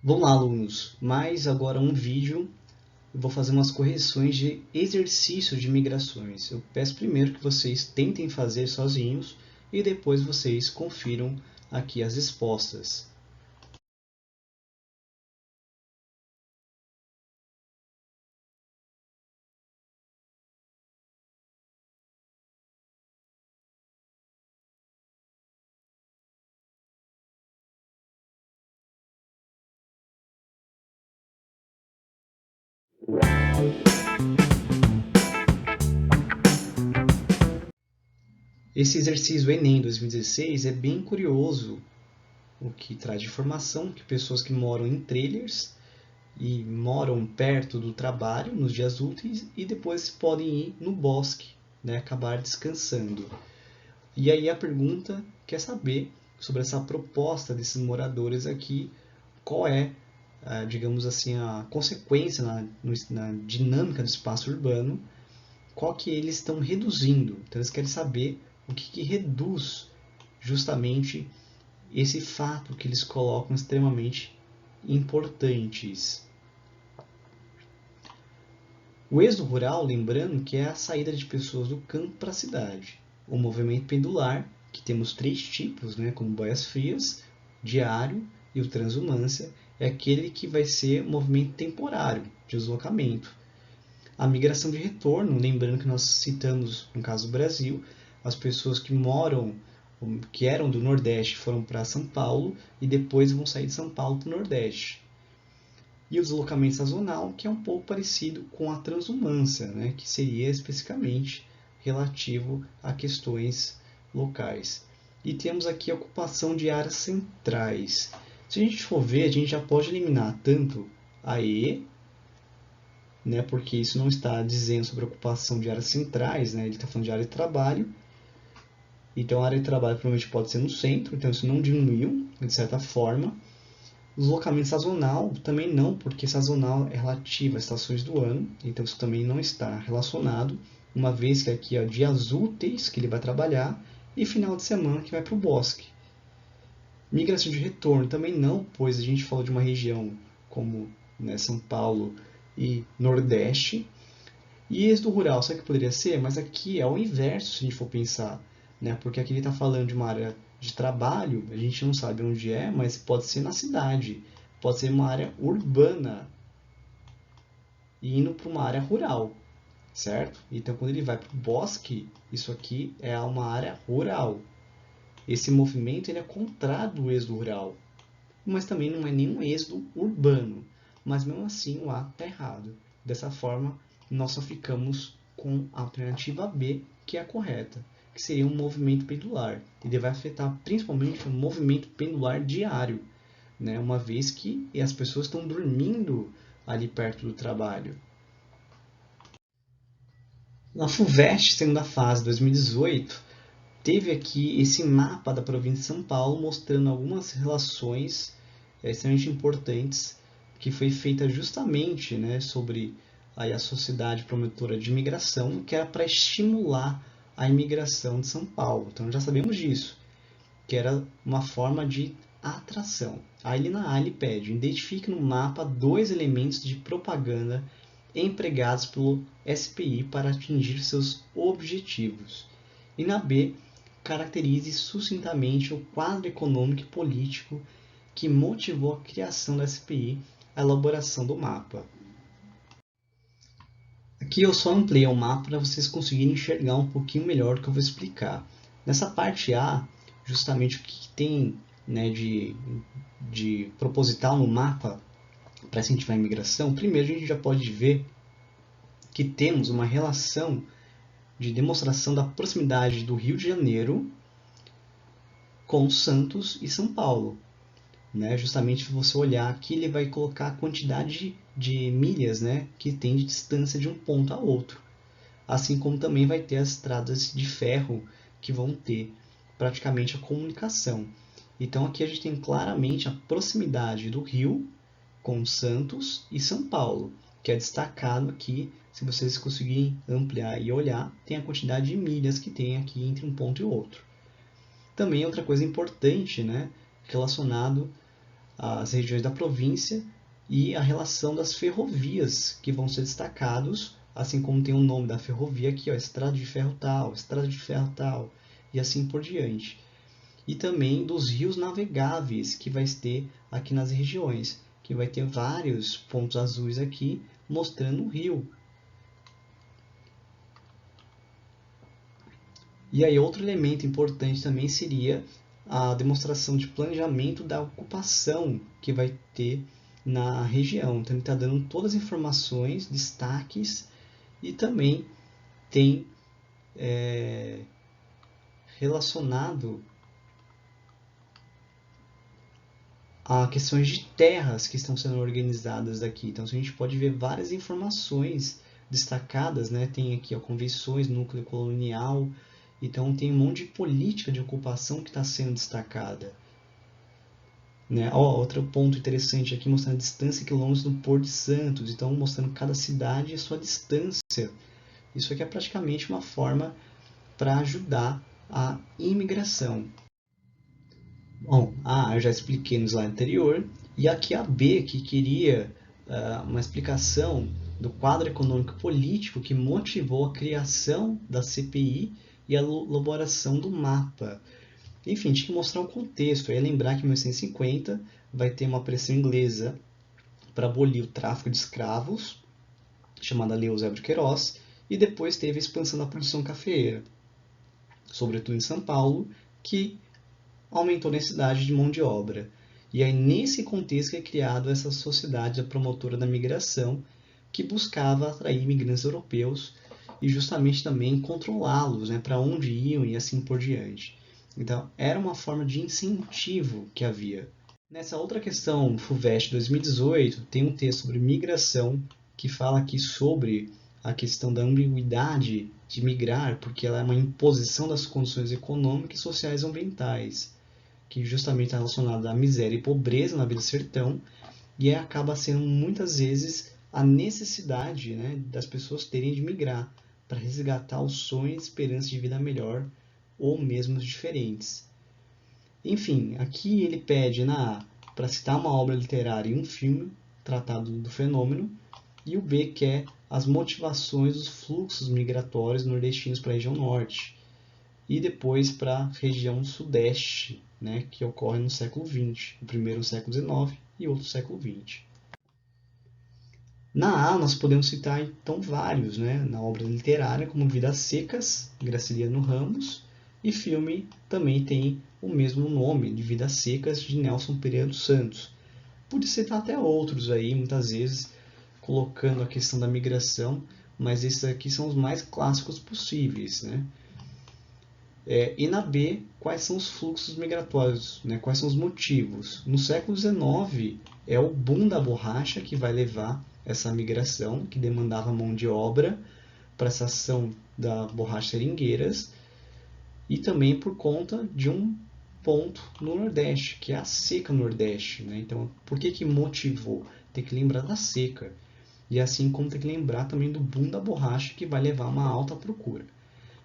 Vamos lá, alunos, mais agora um vídeo. Eu vou fazer umas correções de exercícios de migrações. Eu peço primeiro que vocês tentem fazer sozinhos e depois vocês confiram aqui as respostas. Esse exercício do Enem 2016 é bem curioso, o que traz de informação que pessoas que moram em trailers e moram perto do trabalho nos dias úteis e depois podem ir no bosque, né, acabar descansando. E aí a pergunta quer saber sobre essa proposta desses moradores aqui, qual é, digamos assim, a consequência na dinâmica do espaço urbano, qual que eles estão reduzindo. Então eles querem saber o que reduz justamente esse fato que eles colocam extremamente importantes. O êxodo rural, lembrando que é a saída de pessoas do campo para a cidade. O movimento pendular, que temos três tipos, né, como boias-frias, diário e o transumância, é aquele que vai ser um movimento temporário, de deslocamento. A migração de retorno, lembrando que nós citamos, no caso do Brasil, as pessoas que moram, que eram do Nordeste, foram para São Paulo e depois vão sair de São Paulo para o Nordeste. E o deslocamento sazonal, que é um pouco parecido com a transumância, né, que seria especificamente relativo a questões locais. E temos aqui a ocupação de áreas centrais. Se a gente for ver, a gente já pode eliminar tanto a E, né, porque isso não está dizendo sobre a ocupação de áreas centrais, né, ele está falando de área de trabalho. Então a área de trabalho provavelmente pode ser no centro, então isso não diminuiu, de certa forma. Deslocamento sazonal também não, porque sazonal é relativo às estações do ano, então isso também não está relacionado, uma vez que aqui é dias úteis que ele vai trabalhar e final de semana que vai para o bosque. Migração de retorno também não, pois a gente falou de uma região como, né, São Paulo e Nordeste. E êxodo rural, sabe o que poderia ser? Mas aqui é o inverso, se a gente for pensar, né? Porque aqui ele está falando de uma área de trabalho, a gente não sabe onde é, mas pode ser na cidade, pode ser uma área urbana e indo para uma área rural, certo? Então, quando ele vai para o bosque, isso aqui é uma área rural. Esse movimento ele é contrário do êxodo rural, mas também não é nenhum êxodo urbano. Mas mesmo assim o ato está errado. Dessa forma, nós só ficamos com a alternativa B, que é a correta, que seria um movimento pendular. Ele vai afetar principalmente o movimento pendular diário, né? Uma vez que as pessoas estão dormindo ali perto do trabalho. Na FUVEST, segunda fase, 2018, teve aqui esse mapa da província de São Paulo mostrando algumas relações extremamente importantes que foi feita justamente, né, sobre aí a sociedade promotora de imigração, que era para estimular a imigração de São Paulo. Então já sabemos disso, que era uma forma de atração. Aí na A ele pede, identifique no mapa dois elementos de propaganda empregados pelo SPI para atingir seus objetivos. E na B, caracterize sucintamente o quadro econômico e político que motivou a criação da SPI, a elaboração do mapa. Aqui eu só ampliei o mapa para vocês conseguirem enxergar um pouquinho melhor o que eu vou explicar. Nessa parte A, justamente o que tem, né, de proposital no mapa para incentivar a imigração, primeiro a gente já pode ver que temos uma relação de demonstração da proximidade do Rio de Janeiro com Santos e São Paulo. Né? Justamente se você olhar aqui, ele vai colocar a quantidade de milhas, né, que tem de distância de um ponto a outro. Assim como também vai ter as estradas de ferro que vão ter praticamente a comunicação. Então aqui a gente tem claramente a proximidade do Rio com Santos e São Paulo, que é destacado aqui. Se vocês conseguirem ampliar e olhar, tem a quantidade de milhas que tem aqui entre um ponto e outro. Também outra coisa importante, né, relacionado as regiões da província e a relação das ferrovias que vão ser destacados, assim como tem o nome da ferrovia aqui, ó, estrada de ferro tal, e assim por diante. E também dos rios navegáveis que vai ter aqui nas regiões, que vai ter vários pontos azuis aqui mostrando o rio. E aí outro elemento importante também seria a demonstração de planejamento da ocupação que vai ter na região. Então ele está dando todas as informações, destaques, e também tem relacionado a questões de terras que estão sendo organizadas aqui. Então a gente pode ver várias informações destacadas, né? Tem aqui ó, convenções, núcleo colonial, então tem um monte de política de ocupação que está sendo destacada. Né? Ó, outro ponto interessante aqui mostrando a distância em quilômetros do Porto de Santos, então mostrando cada cidade e a sua distância. Isso aqui é praticamente uma forma para ajudar a imigração. Bom, a A eu já expliquei no slide anterior, e aqui a B, que queria uma explicação do quadro econômico político que motivou a criação da CPI e a elaboração do mapa. Enfim, tinha que mostrar um contexto. Aí lembrar que em 1850 vai ter uma pressão inglesa para abolir o tráfico de escravos, chamada Lei Eusébio de Queiroz, e depois teve a expansão da produção cafeeira, sobretudo em São Paulo, que aumentou a necessidade de mão de obra. E aí, nesse contexto, é criado essa sociedade promotora da migração, que buscava atrair imigrantes europeus e justamente também controlá-los, né, para onde iam e assim por diante. Então, era uma forma de incentivo que havia. Nessa outra questão, FUVEST 2018, tem um texto sobre migração que fala aqui sobre a questão da ambiguidade de migrar, porque ela é uma imposição das condições econômicas, sociais e ambientais, que justamente está relacionada à miséria e pobreza na vida do sertão, e acaba sendo muitas vezes a necessidade, né, das pessoas terem de migrar para resgatar os sonhos e esperanças de vida melhor ou mesmo diferentes. Enfim, aqui ele pede na A para citar uma obra literária e um filme tratado do fenômeno, e o B quer as motivações dos fluxos migratórios nordestinos para a região norte, e depois para a região sudeste, né, que ocorre no século XX, o primeiro no século XIX e outro no século XX. Na A, nós podemos citar então vários, né, na obra literária, como Vidas Secas, Graciliano Ramos, e filme também tem o mesmo nome, de Vidas Secas, de Nelson Pereira dos Santos. Pude citar até outros aí, muitas vezes, colocando a questão da migração, mas esses aqui são os mais clássicos possíveis, né? E na B, quais são os fluxos migratórios, né? Quais são os motivos? No século XIX, é o boom da borracha que vai levar essa migração, que demandava mão de obra para essa ação da borracha seringueiras, e também por conta de um ponto no Nordeste, que é a seca no Nordeste. Né? Então, por que motivou? Tem que lembrar da seca. E assim como tem que lembrar também do boom da borracha, que vai levar a uma alta procura.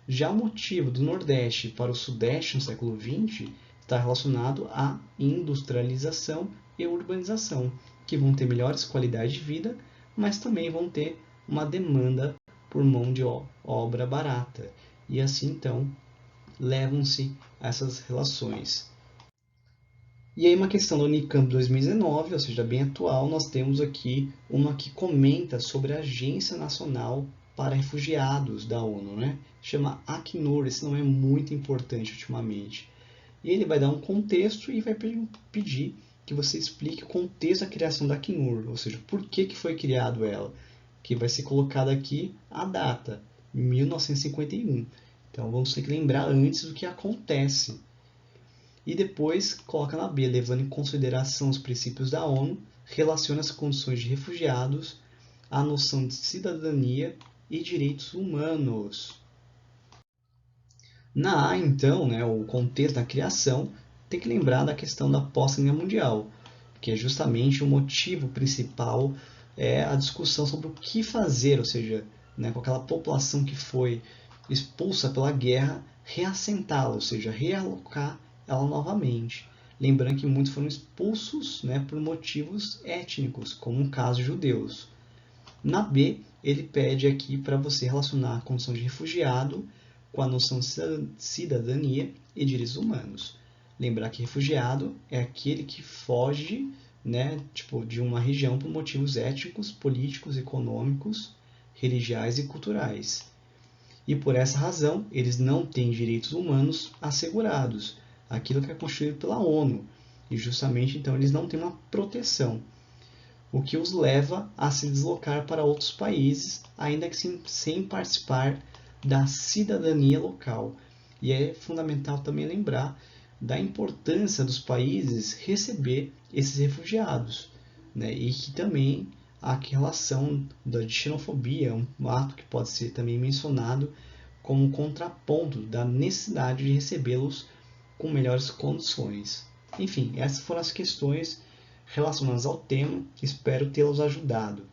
Já o motivo do Nordeste para o Sudeste no século XX está relacionado à industrialização e urbanização, que vão ter melhores qualidades de vida, mas também vão ter uma demanda por mão de obra barata. E assim, então, levam-se a essas relações. E aí uma questão da Unicamp 2019, ou seja, bem atual, nós temos aqui uma que comenta sobre a Agência Nacional para Refugiados da ONU, né? Chama Acnur, esse nome é muito importante ultimamente. E ele vai dar um contexto e vai pedir que você explique o contexto da criação da Acnur, ou seja, por que foi criado ela, que vai ser colocada aqui a data, 1951. Então vamos ter que lembrar antes do que acontece. E depois coloca na B, levando em consideração os princípios da ONU, relaciona as condições de refugiados à noção de cidadania e direitos humanos. Na A, então, né, o contexto da criação, tem que lembrar da questão da pós-guerra mundial, que é justamente o motivo principal, é a discussão sobre o que fazer, ou seja, né, com aquela população que foi expulsa pela guerra, reassentá-la, ou seja, realocar ela novamente. lembrando que muitos foram expulsos, né, por motivos étnicos, como no caso de judeus. Na B, ele pede aqui para você relacionar a condição de refugiado com a noção de cidadania e direitos humanos. Lembrar que refugiado é aquele que foge, né, de uma região por motivos étnicos, políticos, econômicos, religiosos e culturais. E por essa razão, eles não têm direitos humanos assegurados, aquilo que é construído pela ONU. E justamente então eles não têm uma proteção, o que os leva a se deslocar para outros países, ainda que sem participar da cidadania local. E é fundamental também lembrar da importância dos países receber esses refugiados, né? E que também há a relação de xenofobia, um ato que pode ser também mencionado como um contraponto da necessidade de recebê-los com melhores condições. Enfim, essas foram as questões relacionadas ao tema, espero tê-los ajudado.